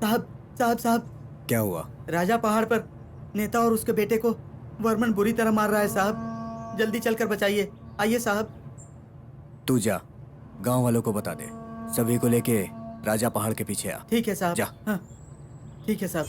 साहब साहब साहब, क्या हुआ? राजा पहाड़ पर नेता और उसके बेटे को वर्मन बुरी तरह मार रहा है साहब, जल्दी चलकर बचाइए। आइए साहब। तू जा, गांव वालों को बता दे, सभी को लेके राजा पहाड़ के पीछे आ। ठीक है साहब। जा। हाँ ठीक है साहब।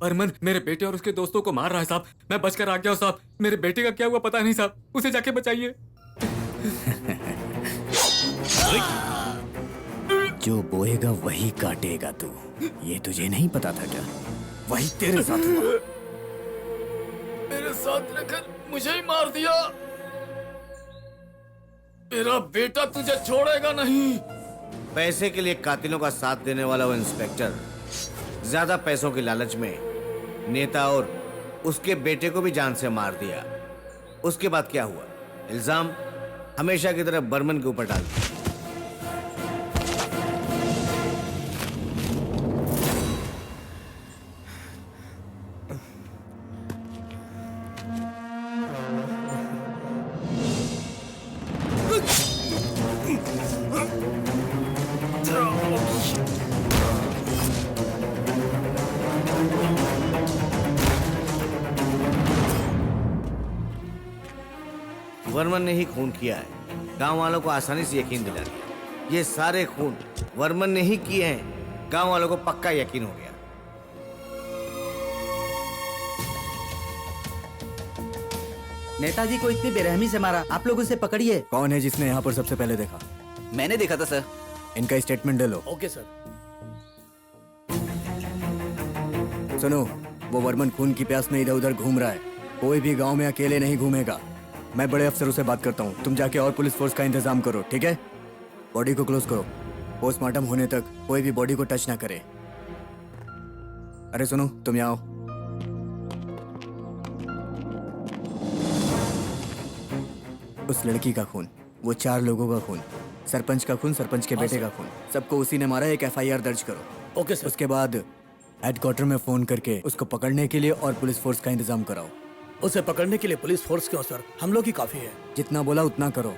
बर्मन मेरे बेटे और उसके दोस्तों को मार रहा है साहब। मैं बचकर आ गया हूँ साहब। मेरे बेटे का क्या हुआ पता नहीं साहब, उसे जाके बचाइए। जो बोएगा वही काटेगा तू, ये तुझे नहीं पता था क्या? वही तेरे साथ हुआ। मेरे साथ रहकर मुझे ही मार दिया। मेरा बेटा तुझे छोड़ेगा नहीं। पैसे के लिए कातिलों का साथ देने वाला वो इंस्पेक्टर ज्यादा पैसों के लालच में नेता और उसके बेटे को भी जान से मार दिया। उसके बाद क्या हुआ? इल्जाम हमेशा की तरह बर्मन के ऊपर डाल दिया। वर्मन ने ही खून किया है, गांव वालों को आसानी से यकीन दिला दिया। ये सारे खून वर्मन ने ही किए हैं, गांव वालों को पक्का यकीन हो गया। नेताजी को इतनी बेरहमी से मारा, आप लोग उसे पकड़िए। कौन है जिसने यहाँ पर सबसे पहले देखा? मैंने देखा था सर। इनका स्टेटमेंट ले लो। Okay sir. सुनो, वो वर्मन खून की प्यास में इधर उधर घूम रहा है। कोई भी गांव में अकेले नहीं घूमेगा। मैं बड़े अफसरों से बात करता हूँ, तुम जाके और पुलिस फोर्स का इंतजाम करो, ठीक है? बॉडी को क्लोज करो, पोस्टमार्टम होने तक कोई भी बॉडी को टच ना करे। अरे सुनो, तुम यहाँ आओ। उस लड़की का खून, वो 4 लोगों का खून, सरपंच का खून, सरपंच के बेटे का खून, सबको उसी ने मारा। एक FIR दर्ज करो। Okay sir. उसके बाद हेडक्वार्टर में फोन करके उसको पकड़ने के लिए और पुलिस फोर्स का इंतजाम कराओ। उसे पकड़ने के लिए पुलिस फोर्स क्यों सर? हम लोग ही काफी है। जितना बोला उतना करो।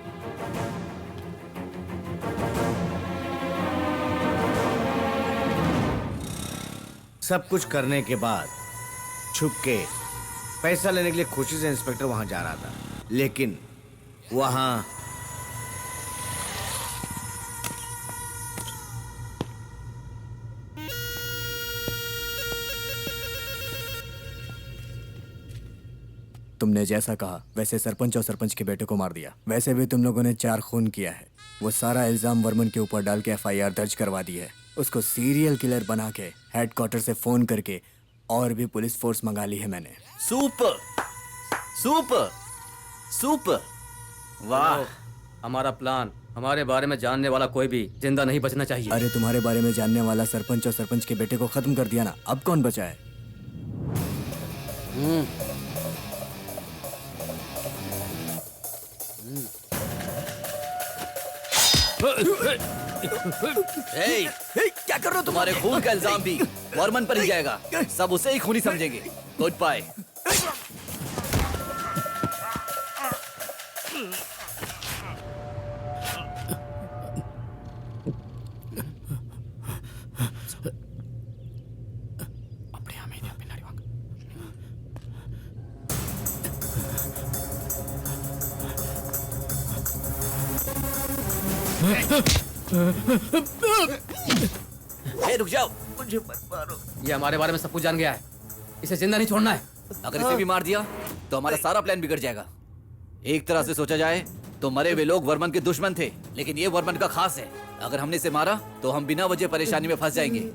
सब कुछ करने के बाद छुप के पैसा लेने के लिए खुशी से इंस्पेक्टर वहां जा रहा था, लेकिन वहां तुमने जैसा कहा वैसे सरपंच और सरपंच के बेटे को मार दिया। वैसे भी तुम लोगों ने 4 खून किया है। वो सारा इल्जाम वर्मन के ऊपर डाल के FIR दर्ज करवा दी है। उसको सीरियल किलर बना के हेडक्वार्टर से फोन करके और भी पुलिस फोर्स मंगा ली है मैंने। सुपर सुपर सुपर, वाह। हमारा प्लान, हमारे बारे में जानने वाला कोई भी जिंदा नहीं बचना चाहिए। अरे तुम्हारे बारे में जानने वाला सरपंच और सरपंच के बेटे को खत्म कर दिया ना, अब कौन बचा है? क्या कर रहे हो? तुम्हारे खून का इल्जाम भी वर्मन पर ही जाएगा। सब उसे ही खूनी समझेंगे। Good bye. रुक जाओ, मुझे मत मारो। ये हमारे बारे में सब कुछ जान गया है, इसे जिंदा नहीं छोड़ना है। अगर इसे भी मार दिया तो हमारा सारा प्लान बिगड़ जाएगा। एक तरह से सोचा जाए तो मरे हुए लोग वर्मन के दुश्मन थे, लेकिन ये वर्मन का खास है। अगर हमने इसे मारा तो हम बिना वजह परेशानी में फंस जाएंगे।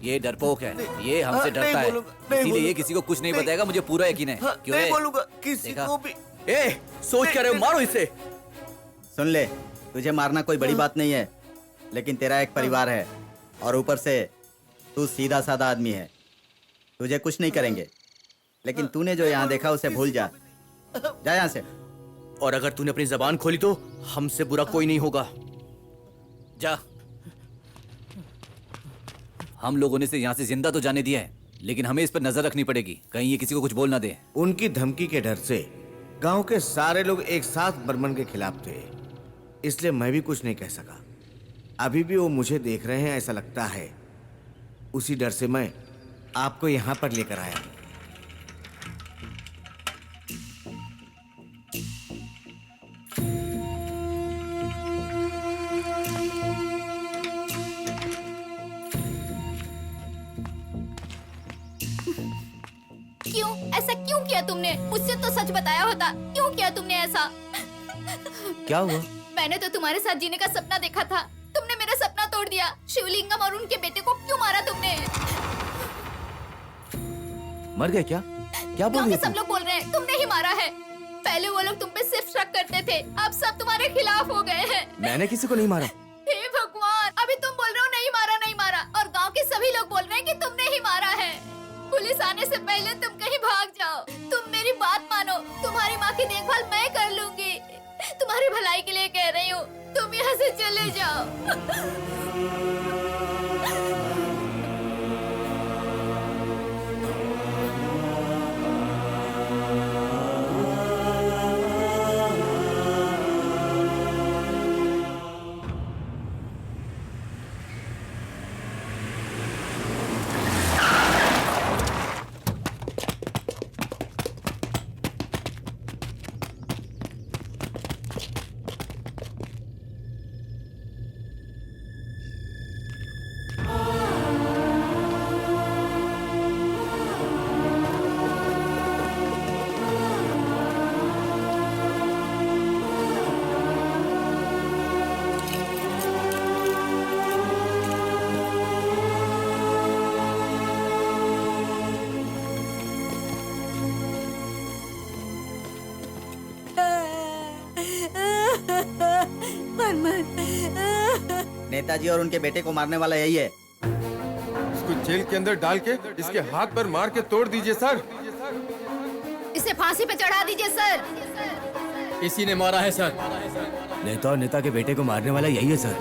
ये डरपोक है, ये हमसे डरता है, इसीलिए ये किसी को कुछ नहीं बताएगा। मुझे पूरा यकीन है। क्यों नहीं है? बोलूंगा किसी देखा? को भी। ए, सोच क्या रहे हो? मारो इसे। सुन ले, तुझे मारना कोई बड़ी बात नहीं है, लेकिन तेरा एक परिवार है और ऊपर से तू सीधा साधा आदमी है। तुझे कुछ नहीं करेंगे, लेकिन तूने जो यहाँ देखा उसे भूल जा। जा यहाँ से। और अगर तूने अपनी जबान खोली तो हमसे बुरा कोई नहीं होगा। जा। हम लोगों ने इसे यहाँ से जिंदा तो जाने दिया है, लेकिन हमें इस पर नजर रखनी पड़ेगी, कहीं ये किसी को कुछ बोल ना दे। उनकी धमकी के डर से गांव के सारे लोग एक साथ बर्मन के खिलाफ थे, इसलिए मैं भी कुछ नहीं कह सका। अभी भी वो मुझे देख रहे हैं ऐसा लगता है, उसी डर से मैं आपको यहाँ पर लेकर आया हूँ। क्यों ऐसा क्यों किया तुमने? मुझसे तो सच बताया होता। क्यों किया तुमने ऐसा? क्या हुआ? मैंने तो तुम्हारे साथ जीने का सपना देखा था, तुमने मेरा सपना तोड़ दिया। शिवलिंगम और उनके बेटे को क्यों मारा तुमने? मर गए क्या? क्या बोल गाँव रही के सब लोग बोल रहे हैं तुमने ही मारा है। पहले वो लोग तुम पे सिर्फ शक करते थे, अब सब तुम्हारे खिलाफ हो गए हैं। मैंने किसी को नहीं मारा। हे भगवान, अभी तुम बोल रहे हो नहीं मारा नहीं मारा, और गांव के सभी लोग बोल रहे हैं कि तुमने ही मारा है। पुलिस आने से पहले तुम कहीं भाग जाओ। तुम मेरी बात मानो, तुम्हारी माँ की देखभाल मैं कर लूंगी। तुम्हारी भलाई के लिए कह रही हूँ, तुम यहाँ से चले जाओ। नेताजी और उनके बेटे को मारने वाला यही है। इसको जेल के अंदर डाल के इसके हाथ पर मार के तोड़ दीजिए सर। इसे फांसी पे चढ़ा दीजिए सर। इसी ने मारा है सर। नेता और नेता के बेटे को मारने वाला यही है सर।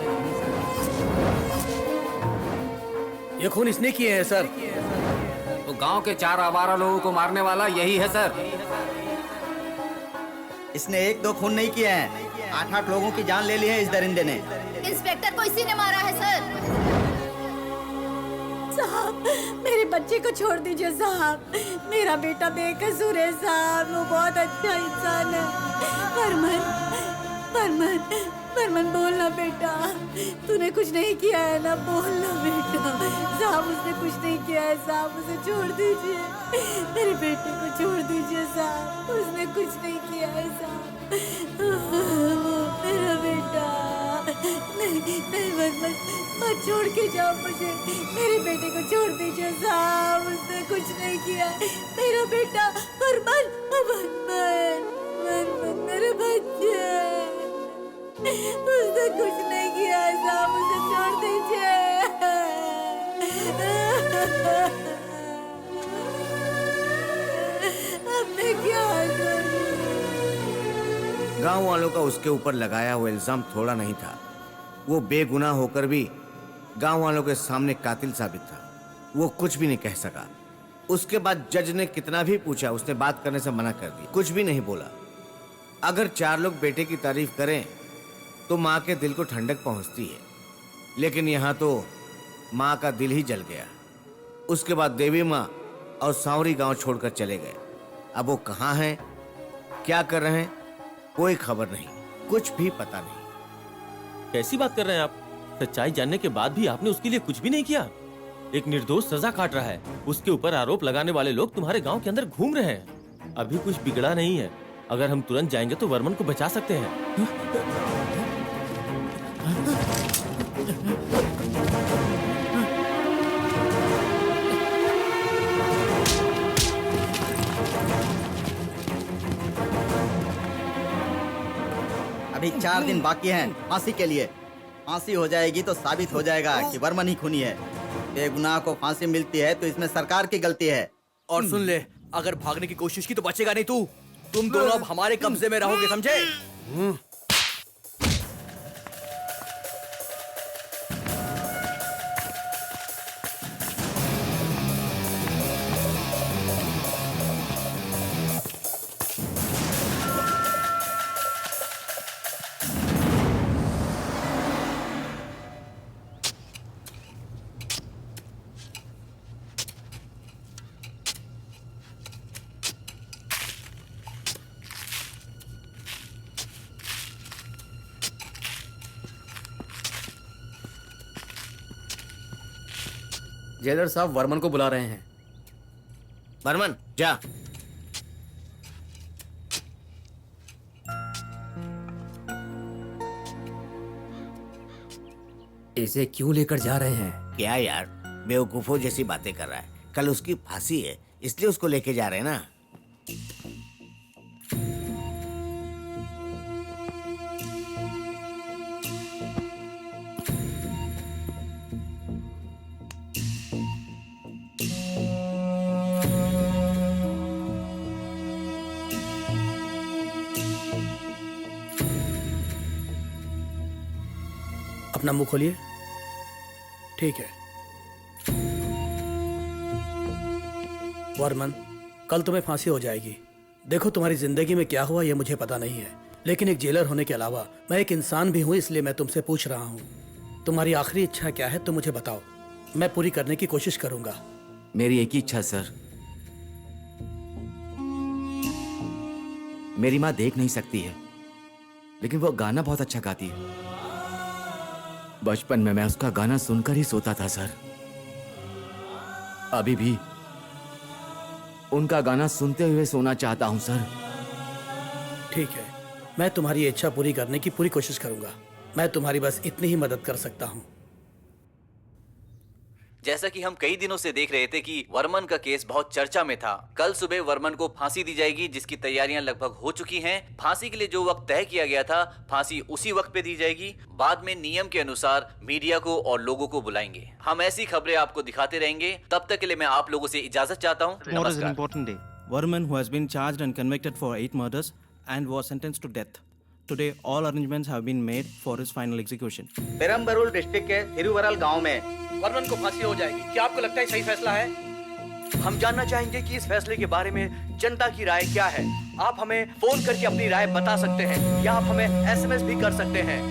ये खून इसने किए हैं सर। तो गांव के 4 आवारा लोगों को मारने वाला यही है सर। इसने 1-2 खून नहीं किए हैं, 8-8 लोगों की जान ले ली है इस दरिंदे ने। इंस्पेक्टर को इसी ने मारा है सर। साहब, मेरे बच्चे को छोड़ दीजिए साहब। मेरा बेटा बेकसूर है साहब, वो बहुत अच्छा इंसान है। बर्मन, बर्मन, बर्मन बोलना बेटा, तूने कुछ नहीं किया है ना? बोलना बेटा। साहब उसने कुछ नहीं किया है साहब, उसे छोड़ दीजिए। मेरे बेटे को छोड़ दीजिए साहब, उसने कुछ नहीं किया है साहब। वो मेरा बेटा। नहीं नहीं बर्मन, मत छोड़ के जाओ मुझे। मेरे बेटे को छोड़ दीजिए साहब, उसने कुछ नहीं किया। मेरा बेटा बर्मन, बर्मन, बर्मन मेरे बच्चे, उसने कुछ नहीं किया है साहब, उसे छोड़ दीजिए। अब मैं क्या करूं? गांव वालों का उसके ऊपर लगाया हुआ इल्जाम थोड़ा नहीं था। वो बेगुनाह होकर भी गांव वालों के सामने कातिल साबित था। वो कुछ भी नहीं कह सका। उसके बाद जज ने कितना भी पूछा, उसने बात करने से मना कर दिया, कुछ भी नहीं बोला। अगर 4 लोग बेटे की तारीफ करें तो माँ के दिल को ठंडक पहुंचती है, लेकिन यहाँ तो माँ का दिल ही जल गया। उसके बाद देवी माँ और सांवरी गांव छोड़कर चले गए। अब वो कहाँ हैं, क्या कर रहे हैं, कोई खबर नहीं, कुछ भी पता नहीं। कैसी बात कर रहे हैं आप? सच्चाई जानने के बाद भी आपने उसके लिए कुछ भी नहीं किया। एक निर्दोष सजा काट रहा है, उसके ऊपर आरोप लगाने वाले लोग तुम्हारे गांव के अंदर घूम रहे हैं। अभी कुछ बिगड़ा नहीं है, अगर हम तुरंत जाएंगे तो वर्मन को बचा सकते हैं। अभी 4 दिन बाकी हैं फांसी के लिए। फांसी हो जाएगी तो साबित हो जाएगा कि वर्मन ही खूनी है। बेगुनाह को फांसी मिलती है तो इसमें सरकार की गलती है। और सुन ले, अगर भागने की कोशिश की तो बचेगा नहीं तू। तुम दोनों अब हमारे कब्जे में रहोगे, समझे? जेलर साहब वर्मन को बुला रहे हैं। बर्मन जा। इसे क्यों लेकर जा रहे हैं? क्या यार, बेवकूफों जैसी बातें कर रहा है। कल उसकी फांसी है, इसलिए उसको लेके जा रहे हैं ना। अपना मुंह खोलिए। ठीक है वर्मन, कल तुम्हें फांसी हो जाएगी। देखो तुम्हारी जिंदगी में क्या हुआ ये मुझे पता नहीं है, लेकिन एक जेलर होने के अलावा मैं एक इंसान भी हूँ, इसलिए मैं तुमसे पूछ रहा हूँ तुम्हारी आखिरी इच्छा क्या है, तुम मुझे बताओ। मैं पूरी करने की कोशिश करूंगा। मेरी एक ही इच्छा सर, मेरी माँ देख नहीं सकती है, लेकिन वो गाना बहुत अच्छा गाती है। बचपन में मैं उसका गाना सुनकर ही सोता था सर। अभी भी उनका गाना सुनते हुए सोना चाहता हूं सर। ठीक है, मैं तुम्हारी ये इच्छा पूरी करने की पूरी कोशिश करूंगा। मैं तुम्हारी बस इतनी ही मदद कर सकता हूं। जैसा कि हम कई दिनों से देख रहे थे कि वर्मन का केस बहुत चर्चा में था। कल सुबह वर्मन को फांसी दी जाएगी, जिसकी तैयारियां लगभग हो चुकी हैं। फांसी के लिए जो वक्त तय किया गया था, फांसी उसी वक्त पे दी जाएगी। बाद में नियम के अनुसार मीडिया को और लोगों को बुलाएंगे। हम ऐसी खबरें आपको दिखाते रहेंगे। तब तक के लिए मैं आप लोगों से इजाजत चाहता हूँ। Tomorrow is an important day. Varman, who has been charged and convicted for 8 murders and was sentenced to death. Today, all arrangements have been made for his final execution. Perambalur district के थिरुवरल गांव में वर्मन को फांसी हो जाएगी। क्या आपको लगता है सही फैसला है? हम जानना चाहेंगे कि इस फैसले के बारे में जनता की राय क्या है। आप हमें फोन करके अपनी राय बता सकते हैं या आप हमें एसएमएस भी कर सकते हैं।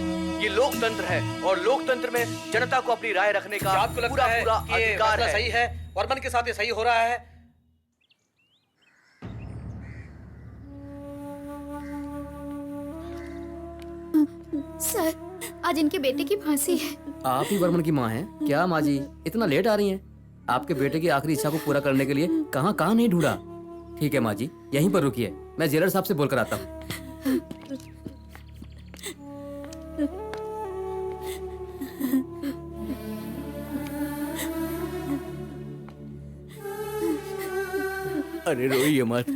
ये लोकतंत्र है और लोकतंत्र में जनता को अपनी राय रखने का आपको लगता है पूरा अधिकार है। सही है, वर्मन के साथ ये सही हो रहा है। सर, आज इनके बेटे की फांसी है। आप ही वर्मन की माँ हैं? क्या माँ जी इतना लेट आ रही हैं? आपके बेटे की आखिरी इच्छा को पूरा करने के लिए कहाँ कहाँ नहीं ढूंढा। ठीक है माँ जी, यहीं पर रुकिए, मैं जेलर साहब से बोलकर आता हूँ। अरे रोइए मत,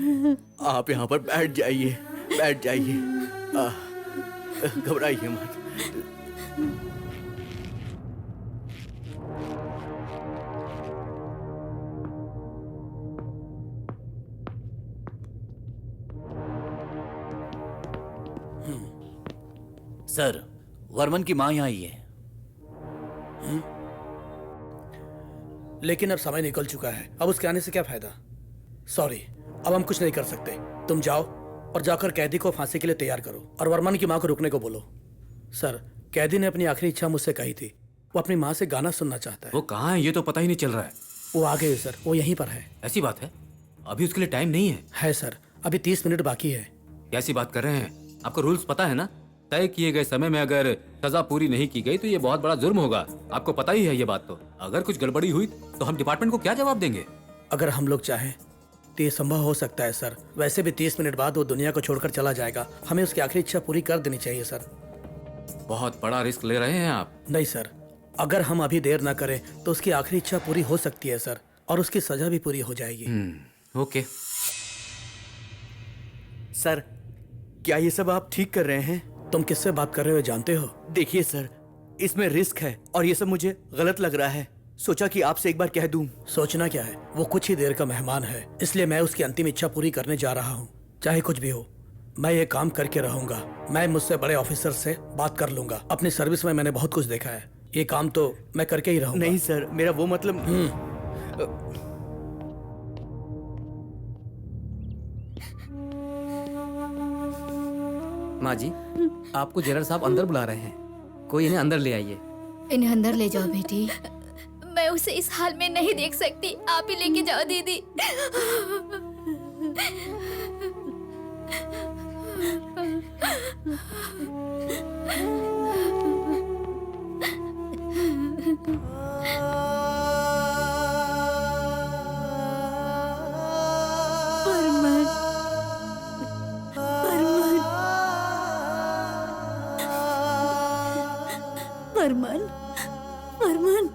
आप यहाँ पर बैठ जाइए, बैठ जाइए, घबराइए मत। सर, वर्मन की माँ यहाँ आई है। लेकिन अब समय निकल चुका है, अब उसके आने से क्या फायदा। सॉरी, अब हम कुछ नहीं कर सकते। तुम जाओ और जाकर कैदी को फांसी के लिए तैयार करो और वर्मन की माँ को रुकने को बोलो। सर, कैदी ने अपनी आखिरी इच्छा मुझसे कही थी। वो अपनी माँ से गाना सुनना चाहता है। वो कहाँ है ये तो पता ही नहीं चल रहा है। वो आ गए सर, वो यहीं पर है। ऐसी बात है? अभी उसके लिए टाइम नहीं है? है सर, अभी 30 मिनट बाकी है। कैसी बात कर रहे हैं? आपको रूल्स पता है ना? तय किए गए समय में अगर सजा पूरी नहीं की गई तो ये बहुत बड़ा जुर्म होगा। आपको पता ही है ये बात। तो अगर कुछ गड़बड़ी हुई तो हम डिपार्टमेंट को क्या जवाब देंगे? अगर हम लोग चाहें तो ये संभव हो सकता है सर। वैसे भी 30 मिनट बाद वो दुनिया को छोड़कर चला जाएगा। हमें उसकी आखिरी इच्छा पूरी कर देनी चाहिए सर। बहुत बड़ा रिस्क ले रहे हैं आप। नहीं सर, अगर हम अभी देर ना करें तो उसकी आखिरी इच्छा पूरी हो सकती है सर, और उसकी सजा भी पूरी हो जाएगी। ओके सर, क्या ये सब आप ठीक कर रहे हैं? तुम किससे बात कर रहे हो जानते हो? देखिए सर, इसमें रिस्क है और ये सब मुझे गलत लग रहा है। सोचा कि आपसे एक बार कह दूं। सोचना क्या है, वो कुछ ही देर का मेहमान है, इसलिए मैं उसकी अंतिम इच्छा पूरी करने जा रहा हूँ। चाहे कुछ भी हो, मैं ये काम करके रहूंगा। मैं मुझसे बड़े ऑफिसर से बात कर लूंगा। अपनी सर्विस में मैंने बहुत कुछ देखा है, ये काम तो मैं करके ही रहूंगा। नहीं सर, मेरा वो मतलब माँ जी, आपको जेलर साहब अंदर बुला रहे हैं। कोई इन्हें अंदर ले आइए। इन्हें अंदर ले जाओ बेटी। मैं उसे इस हाल में नहीं देख सकती। आप ही लेके जाओ दीदी। वरमान, वरमान।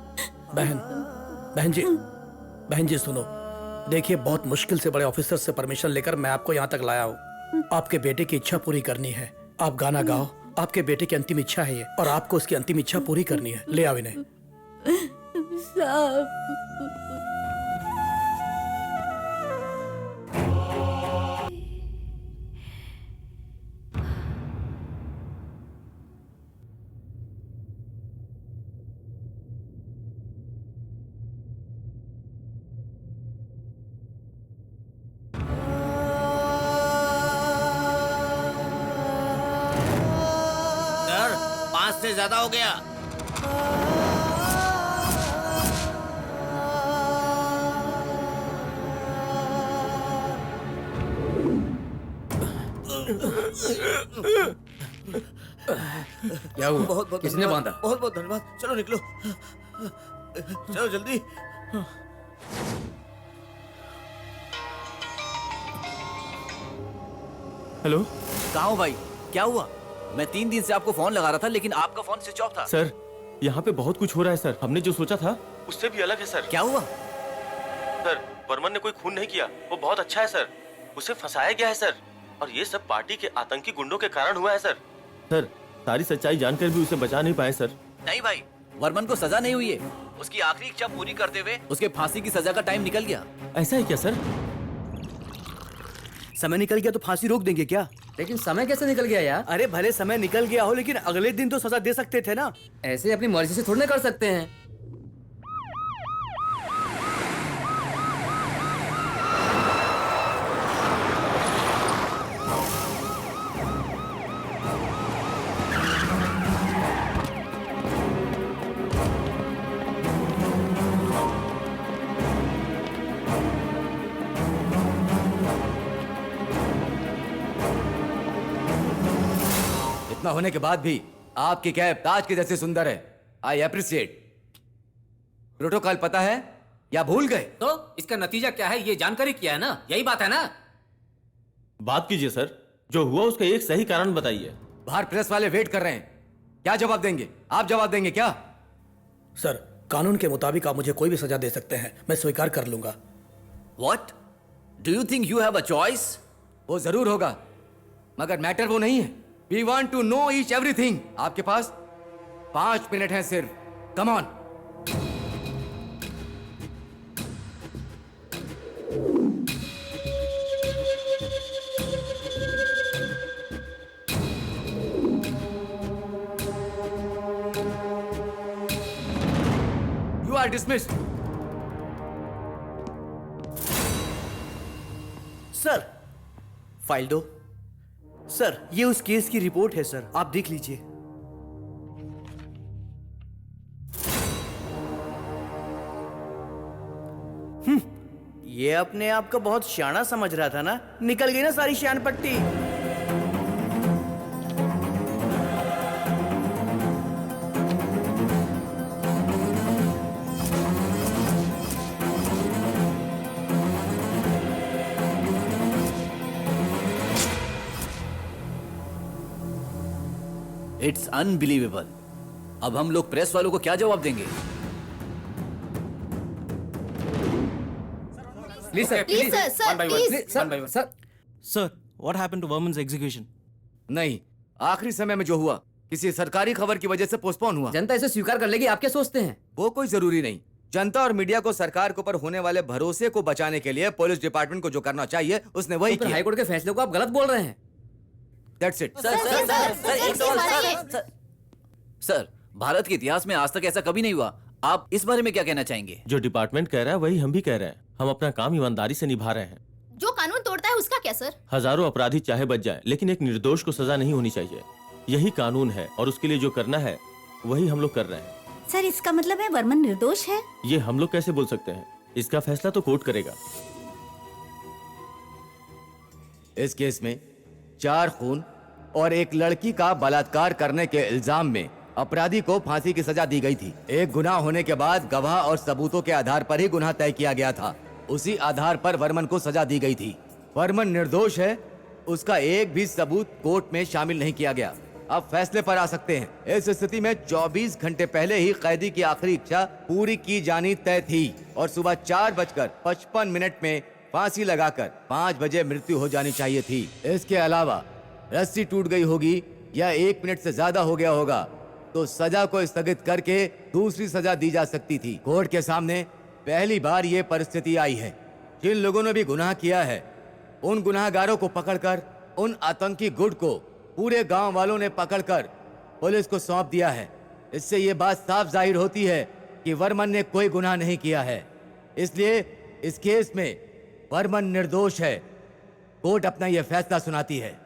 बहन जी सुनो, देखिए बहुत मुश्किल से बड़े ऑफिसर से परमिशन लेकर मैं आपको यहाँ तक लाया हूँ। आपके बेटे की इच्छा पूरी करनी है। आप गाना गाओ, आपके बेटे की अंतिम इच्छा है ये, और आपको उसकी अंतिम इच्छा पूरी करनी है। ले आओ इन्हें। साहब, सर, 5 से ज्यादा हो गया। क्या हुआ? बहुत बहुत किसने बांधा? बहुत बहुत धन्यवाद। चलो निकलो, चलो जल्दी। हेलो कहाँ हो भाई? क्या हुआ? मैं 3 दिन से आपको फोन लगा रहा था लेकिन आपका फोन स्विच ऑफ था। सर, यहाँ पे बहुत कुछ हो रहा है सर। हमने जो सोचा था उससे भी अलग है सर। क्या हुआ? सर, वर्मन ने कोई खून नहीं किया। वो बहुत अच्छा है सर। उसे फंसाया गया है सर, और ये सब पार्टी के आतंकी गुंडों के कारण हुआ है सर। सर, सारी सच्चाई जानकर भी उसे बचा नहीं पाए सर। नहीं भाई, वर्मन को सजा नहीं हुई है। उसकी आखिरी इच्छा पूरी करते हुए उसके फांसी की सजा का टाइम निकल गया। ऐसा है क्या सर? समय निकल गया तो फांसी रोक देंगे क्या? लेकिन समय कैसे निकल गया यार? अरे भले समय निकल गया हो, लेकिन अगले दिन तो सजा दे सकते थे ना। ऐसे अपनी मर्जी से थोड़ी ना कर सकते हैं। इतना होने के बाद भी आपकी कैब ताज के जैसे सुंदर है। I appreciate. प्रोटोकॉल पता है या भूल गए? तो इसका नतीजा क्या है ये जानकर ही किया है ना? यही बात है ना? बात कीजिए सर। जो हुआ उसका एक सही कारण बताइए। बाहर प्रेस वाले वेट कर रहे हैं। क्या जवाब देंगे? आप जवाब देंगे क्या? सर, कानून के मुताबिक आप मुझे कोई भी सजा दे सकते हैं, मैं स्वीकार कर लूंगा। What? Do you think you have a choice? वो जरूर होगा, मगर मैटर वो नहीं है। We want to know each everything. आपके पास 5 मिनट हैं सिर्फ। Come on. You are dismissed. Sir, file दो। सर, ये उस केस की रिपोर्ट है सर, आप देख लीजिए। ये अपने आप को बहुत शाना समझ रहा था ना? निकल गई ना सारी शान पट्टी। It's unbelievable. अब हम लोग प्रेस वालों को क्या जवाब देंगे? Please sir, please sir, sir, please. Sir, sir, Sir, what happened to Verman's execution? नहीं, आखिरी समय में जो हुआ किसी सरकारी खबर की वजह से पोस्टपोन हुआ। जनता इसे स्वीकार कर लेगी, आप क्या सोचते हैं? वो कोई जरूरी नहीं। जनता और मीडिया को सरकार के ऊपर होने वाले भरोसे को बचाने के लिए पुलिस डिपार्टमेंट को जो करना चाहिए उसने वही तो फिर किया। हाईकोर्ट के फैसले को आप गलत बोल रहे हैं। That's it. सर, भारत के इतिहास में आज तक ऐसा कभी नहीं हुआ। आप इस बारे में क्या कहना चाहेंगे? जो डिपार्टमेंट कह रहा है वही हम भी कह रहे हैं। हम अपना काम ईमानदारी से निभा रहे हैं। जो कानून तोड़ता है उसका क्या सर? हजारों अपराधी चाहे बच जाएं, लेकिन एक निर्दोष को सजा नहीं होनी चाहिए। यही कानून है और उसके लिए जो करना है वही हम लोग कर रहे हैं। सर, इसका मतलब है वर्मन निर्दोष है? ये हम लोग कैसे बोल सकते हैं? इसका फैसला तो कोर्ट करेगा। इस केस में 4 खून और एक लड़की का बलात्कार करने के इल्जाम में अपराधी को फांसी की सजा दी गई थी। एक गुनाह होने के बाद गवाह और सबूतों के आधार पर ही गुनाह तय किया गया था। उसी आधार पर वर्मन को सजा दी गई थी। वर्मन निर्दोष है, उसका एक भी सबूत कोर्ट में शामिल नहीं किया गया। अब फैसले पर आ सकते हैं। इस स्थिति में 24 घंटे पहले ही कैदी की आखिरी इच्छा पूरी की जानी तय थी और सुबह 4:55 में फांसी लगाकर 5 बजे मृत्यु हो जानी चाहिए थी। इसके अलावा रस्सी टूट गई होगी या 1 मिनट से ज्यादा हो गया होगा तो सजा को स्थगित करके दूसरी सजा दी जा सकती थी। कोर्ट के सामने पहली बार ये परिस्थिति आई है। जिन लोगों ने भी गुनाह किया है उन गुनाहगारों को पकड़कर, उन आतंकी गुट को पूरे गांव वालों ने पकड़कर पुलिस को सौंप दिया है। इससे ये बात साफ जाहिर होती है कि वर्मन ने कोई गुनाह नहीं किया है। इसलिए इस केस में वर्मन निर्दोष है। कोर्ट अपना यह फैसला सुनाती है।